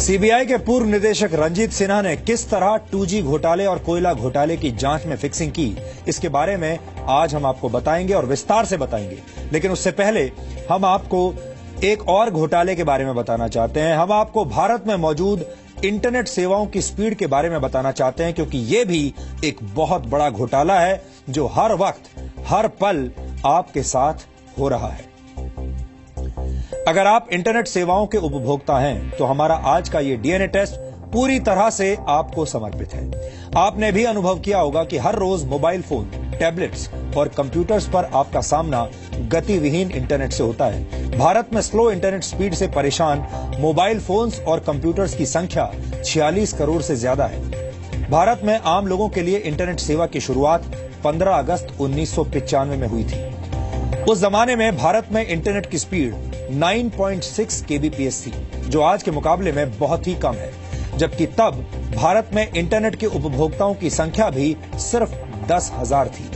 CBI के पूर्व निदेशक रंजीत सिन्हा ने किस तरह 2G घोटाले और कोयला घोटाले की जांच में फिक्सिंग की, इसके बारे में आज हम आपको बताएंगे और विस्तार से बताएंगे। लेकिन उससे पहले हम आपको एक और घोटाले के बारे में बताना चाहते हैं। हम आपको भारत में मौजूद इंटरनेट सेवाओं की स्पीड के बारे में बताना चाहते हैं, क्योंकि ये भी एक बहुत बड़ा घोटाला है जो हर वक्त हर पल आपके साथ हो रहा है। अगर आप इंटरनेट सेवाओं के उपभोक्ता हैं तो हमारा आज का ये डीएनए टेस्ट पूरी तरह से आपको समर्पित है। आपने भी अनुभव किया होगा कि हर रोज मोबाइल फोन, टैबलेट्स और कंप्यूटर्स पर आपका सामना गतिविहीन इंटरनेट से होता है। भारत में स्लो इंटरनेट स्पीड से परेशान मोबाइल फोन्स और कंप्यूटर्स की संख्या 46 करोड़ से ज्यादा है। भारत में आम लोगों के लिए इंटरनेट सेवा की शुरुआत 15 अगस्त 1995 में हुई थी। उस जमाने में भारत में इंटरनेट की स्पीड 9.6 kbps थी, जो आज के मुकाबले में बहुत ही कम है, जबकि तब भारत में इंटरनेट के उपभोक्ताओं की संख्या भी सिर्फ 10,000 थी।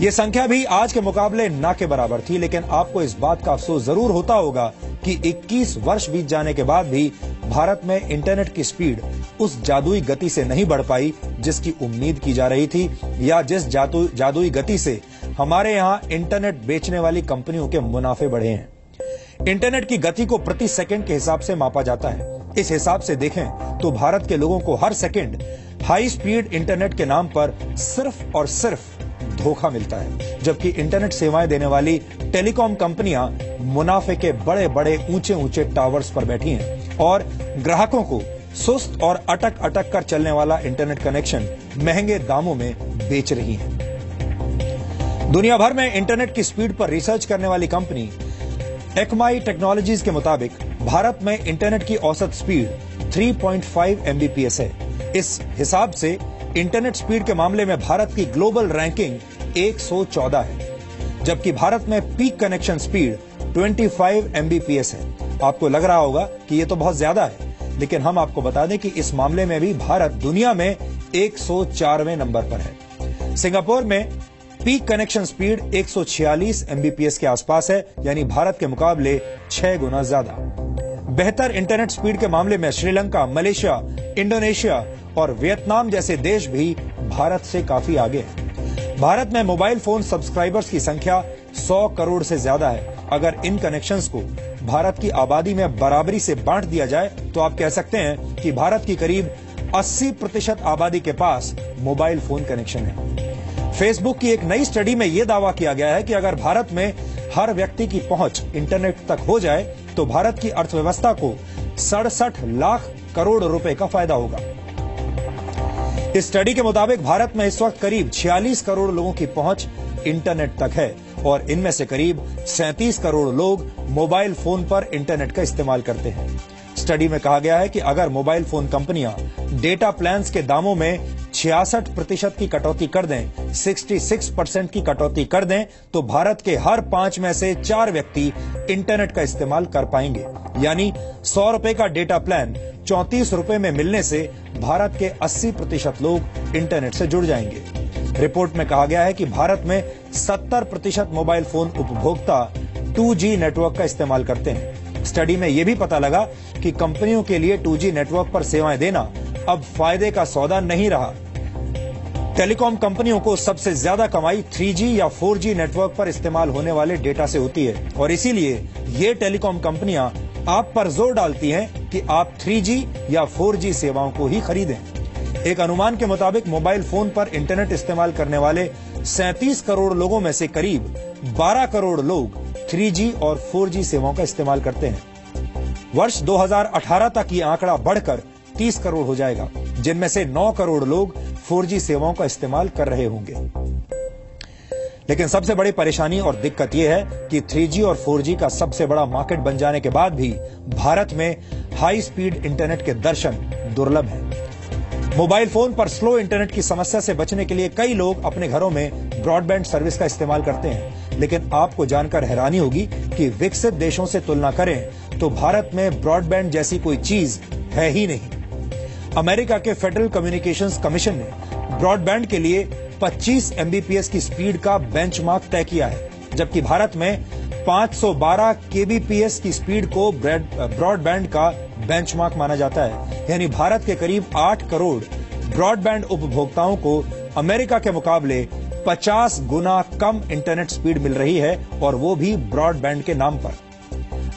ये संख्या भी आज के मुकाबले ना के बराबर थी, लेकिन आपको इस बात का अफसोस जरूर होता होगा कि 21 वर्ष बीत जाने के बाद भी भारत में इंटरनेट की स्पीड उस जादुई गति से नहीं बढ़ पाई जिसकी उम्मीद की जा रही थी, या जिस जादुई गति से हमारे यहाँ इंटरनेट बेचने वाली कंपनियों के मुनाफे बढ़े हैं। इंटरनेट की गति को प्रति सेकंड के हिसाब से मापा जाता है। इस हिसाब से देखें तो भारत के लोगों को हर सेकंड हाई स्पीड इंटरनेट के नाम पर सिर्फ और सिर्फ धोखा मिलता है, जबकि इंटरनेट सेवाएं देने वाली टेलीकॉम कंपनियां मुनाफे के बड़े बड़े ऊंचे ऊंचे टावर्स पर बैठी हैं और ग्राहकों को सुस्त और अटक अटक कर चलने वाला इंटरनेट कनेक्शन महंगे दामों में बेच रही हैं। दुनिया भर में इंटरनेट की स्पीड पर रिसर्च करने वाली कंपनी एक्माई टेक्नोलॉजीज के मुताबिक भारत में इंटरनेट की औसत स्पीड 3.5 Mbps है। इस हिसाब से इंटरनेट स्पीड के मामले में भारत की ग्लोबल रैंकिंग 114 है, जबकि भारत में पीक कनेक्शन स्पीड 25 Mbps है। आपको लग रहा होगा कि ये तो बहुत ज्यादा है, लेकिन हम आपको बता दें कि इस मामले में भी भारत दुनिया में 104वें नंबर पर है। सिंगापुर में पीक कनेक्शन स्पीड 146 Mbps के आसपास है, यानी भारत के मुकाबले 6 गुना ज्यादा। बेहतर इंटरनेट स्पीड के मामले में श्रीलंका, मलेशिया, इंडोनेशिया और वियतनाम जैसे देश भी भारत से काफी आगे हैं। भारत में मोबाइल फोन सब्सक्राइबर्स की संख्या 100 करोड़ से ज्यादा है। अगर इन कनेक्शंस को भारत की आबादी में बराबरी से बांट दिया जाए तो आप कह सकते हैं कि भारत की करीब 80% आबादी के पास मोबाइल फोन कनेक्शन है। फेसबुक की एक नई स्टडी में यह दावा किया गया है कि अगर भारत में हर व्यक्ति की पहुंच इंटरनेट तक हो जाए तो भारत की अर्थव्यवस्था को 67 लाख करोड़ रुपए का फायदा होगा। इस स्टडी के मुताबिक भारत में इस वक्त करीब 46 करोड़ लोगों की पहुंच इंटरनेट तक है और इनमें से करीब 37 करोड़ लोग मोबाइल फोन पर इंटरनेट का इस्तेमाल करते हैं। स्टडी में कहा गया है कि अगर मोबाइल फोन कंपनियां डेटा प्लान्स के दामों में 66% की कटौती कर दें, 66% की कटौती कर दें, तो भारत के हर 5 में से 4 व्यक्ति इंटरनेट का इस्तेमाल कर पाएंगे। यानी 100 रुपए का डेटा प्लान 34 रुपए में मिलने से भारत के 80% लोग इंटरनेट से जुड़ जाएंगे। रिपोर्ट में कहा गया है कि भारत में 70% मोबाइल फोन उपभोक्ता 2G नेटवर्क का इस्तेमाल करते हैं। स्टडी में यह भी पता लगा कि कंपनियों के लिए 2G नेटवर्क पर सेवाएं देना अब फायदे का सौदा नहीं रहा। टेलीकॉम कंपनियों को सबसे ज्यादा कमाई 3G या 4G नेटवर्क पर इस्तेमाल होने वाले डेटा से होती है और इसीलिए ये टेलीकॉम कंपनियां आप पर जोर डालती हैं कि आप 3G या 4G सेवाओं को ही खरीदें। एक अनुमान के मुताबिक मोबाइल फोन पर इंटरनेट इस्तेमाल करने वाले 37 करोड़ लोगों में से करीब 12 करोड़ लोग 3G और 4G सेवाओं का इस्तेमाल करते हैं। वर्ष 2018 तक ये आंकड़ा बढ़कर 30 करोड़ हो जाएगा, जिनमें से 9 करोड़ लोग 4G सेवाओं का इस्तेमाल कर रहे होंगे। लेकिन सबसे बड़ी परेशानी और दिक्कत यह है कि 3G और 4G का सबसे बड़ा मार्केट बन जाने के बाद भी भारत में हाई स्पीड इंटरनेट के दर्शन दुर्लभ हैं। मोबाइल फोन पर स्लो इंटरनेट की समस्या से बचने के लिए कई लोग अपने घरों में ब्रॉडबैंड सर्विस का इस्तेमाल करते हैं, लेकिन आपको जानकर हैरानी होगी कि विकसित देशों से तुलना करें तो भारत में ब्रॉडबैंड जैसी कोई चीज है ही नहीं। अमेरिका के फेडरल कम्युनिकेशंस कमीशन ने ब्रॉडबैंड के लिए 25 Mbps की स्पीड का बेंचमार्क तय किया है, जबकि भारत में 512 kbps की स्पीड को ब्रॉडबैंड का बेंचमार्क माना जाता है। यानी भारत के करीब 8 करोड़ ब्रॉडबैंड उपभोक्ताओं को अमेरिका के मुकाबले 50 गुना कम इंटरनेट स्पीड मिल रही है, और वो भी ब्रॉडबैंड के नाम पर।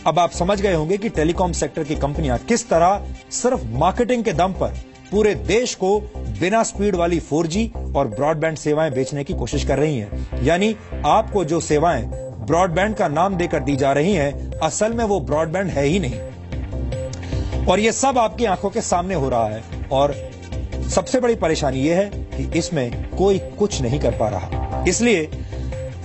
अब आप समझ गए होंगे कि टेलीकॉम सेक्टर की कंपनियां किस तरह सिर्फ मार्केटिंग के दम पर पूरे देश को बिना स्पीड वाली 4G और ब्रॉडबैंड सेवाएं बेचने की कोशिश कर रही हैं। यानी आपको जो सेवाएं ब्रॉडबैंड का नाम देकर दी जा रही हैं, असल में वो ब्रॉडबैंड है ही नहीं। और ये सब आपकी आंखों के सामने हो रहा है, और सबसे बड़ी परेशानी यह है कि इसमें कोई कुछ नहीं कर पा रहा। इसलिए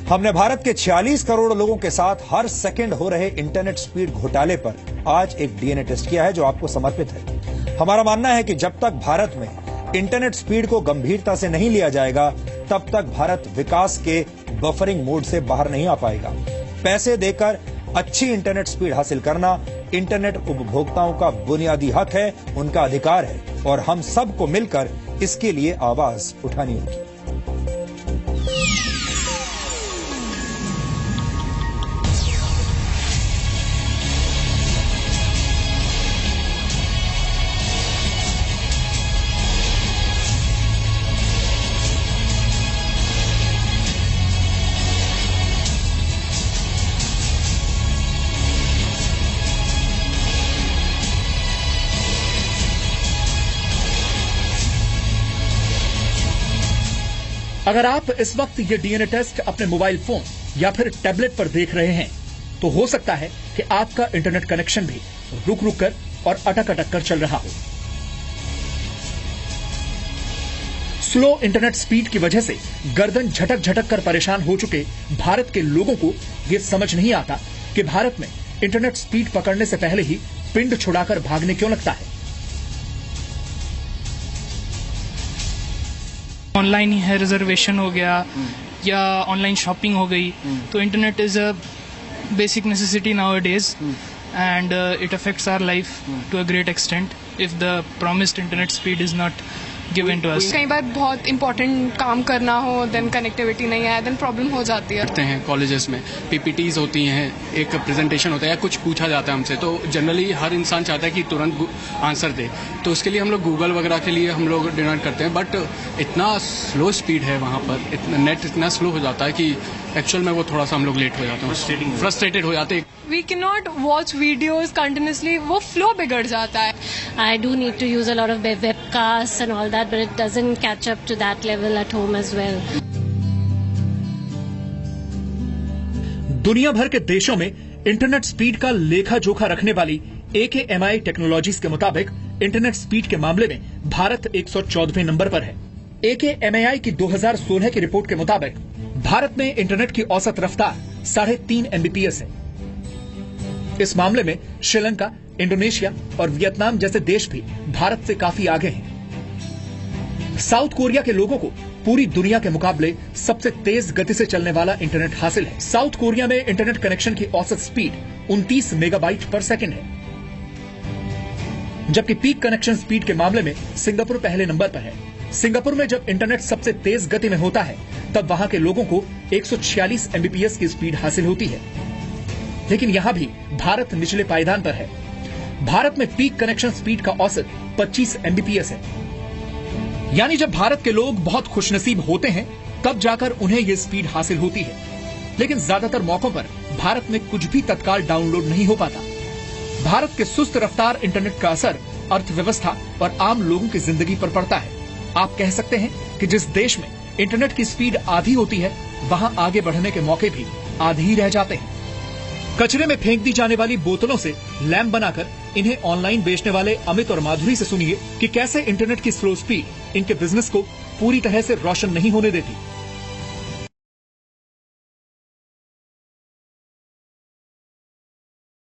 हमने भारत के 46 करोड़ लोगों के साथ हर सेकंड हो रहे इंटरनेट स्पीड घोटाले पर आज एक डीएनए टेस्ट किया है, जो आपको समर्पित है। हमारा मानना है कि जब तक भारत में इंटरनेट स्पीड को गंभीरता से नहीं लिया जाएगा, तब तक भारत विकास के बफरिंग मोड से बाहर नहीं आ पाएगा। पैसे देकर अच्छी इंटरनेट स्पीड हासिल करना इंटरनेट उपभोक्ताओं का बुनियादी हक है, उनका अधिकार है, और हम सबको मिलकर इसके लिए आवाज उठानी होगी। अगर आप इस वक्त ये डीएनए टेस्ट अपने मोबाइल फोन या फिर टैबलेट पर देख रहे हैं, तो हो सकता है कि आपका इंटरनेट कनेक्शन भी रुक रुक कर और अटक अटक कर चल रहा हो। स्लो इंटरनेट स्पीड की वजह से गर्दन झटक झटक कर परेशान हो चुके भारत के लोगों को ये समझ नहीं आता कि भारत में इंटरनेट स्पीड पकड़ने से पहले ही पिंड छुड़ाकर भागने क्यों लगता है। ऑनलाइन ही है, रिजर्वेशन हो गया या ऑनलाइन शॉपिंग हो गई, तो internet is a basic necessity nowadays and it affects our life to a great extent if the promised internet speed is not given to us. कई बार बहुत इंपॉर्टेंट काम करना हो, देन कनेक्टिविटी नहीं है, देन प्रॉब्लम हो जाती है। करते हैं कॉलेजेस में पीपीटीज होती हैं, एक प्रेजेंटेशन होता है या कुछ पूछा जाता है हमसे, तो जनरली हर इंसान चाहता है कि तुरंत आंसर दे, तो उसके लिए हम लोग गूगल वगैरह के लिए हम लोग डिमांड करते हैं, बट इतना स्लो स्पीड है वहाँ पर, नेट इतना स्लो हो जाता है कि एक्चुअल में वो थोड़ा सा हम लोग लेट हो जाते हैं, फ्रस्ट्रेटेड हो जाते हैं। We can not watch videos continuously, वो फ्लो बिगड़ जाता है। I do need to use a lot of webcasts and all that, but it doesn't catch up to that level at home as well. दुनिया भर के देशों में internet speed का लेखा जोखा रखने वाली AKMI टेक्नोलॉजीज के मुताबिक इंटरनेट स्पीड के मामले में भारत 114वें नंबर पर है। AKMI की 2016 की रिपोर्ट के मुताबिक भारत में इंटरनेट की औसत रफ्तार 3.5 MBPS है। इस मामले में श्रीलंका, इंडोनेशिया और वियतनाम जैसे देश भी भारत से काफी आगे हैं। साउथ कोरिया के लोगों को पूरी दुनिया के मुकाबले सबसे तेज गति से चलने वाला इंटरनेट हासिल है। साउथ कोरिया में इंटरनेट कनेक्शन की औसत स्पीड 29 मेगाबाइट पर सेकंड है, जबकि पीक कनेक्शन स्पीड के मामले में सिंगापुर पहले नंबर पर है। सिंगापुर में जब इंटरनेट सबसे तेज गति में होता है, तब वहां के लोगों को 146 MBPS की स्पीड हासिल होती है, लेकिन यहां भी भारत निचले पायदान पर है। भारत में पीक कनेक्शन स्पीड का औसत 25 MBPS है। यानी जब भारत के लोग बहुत खुशनसीब होते हैं, तब जाकर उन्हें यह स्पीड हासिल होती है, लेकिन ज्यादातर मौकों पर भारत में कुछ भी तत्काल डाउनलोड नहीं हो पाता। भारत के सुस्त रफ्तार इंटरनेट का असर अर्थव्यवस्था और आम लोगों की जिंदगी पर पड़ता है। आप कह सकते हैं कि जिस देश में इंटरनेट की स्पीड आधी होती है, वहां आगे बढ़ने के मौके भी आधे ही रह जाते हैं। कचरे में फेंक दी जाने वाली बोतलों से लैंप बनाकर इन्हें ऑनलाइन बेचने वाले अमित और माधुरी से सुनिए कि कैसे इंटरनेट की स्लो स्पीड इनके बिजनेस को पूरी तरह से रोशन नहीं होने देती।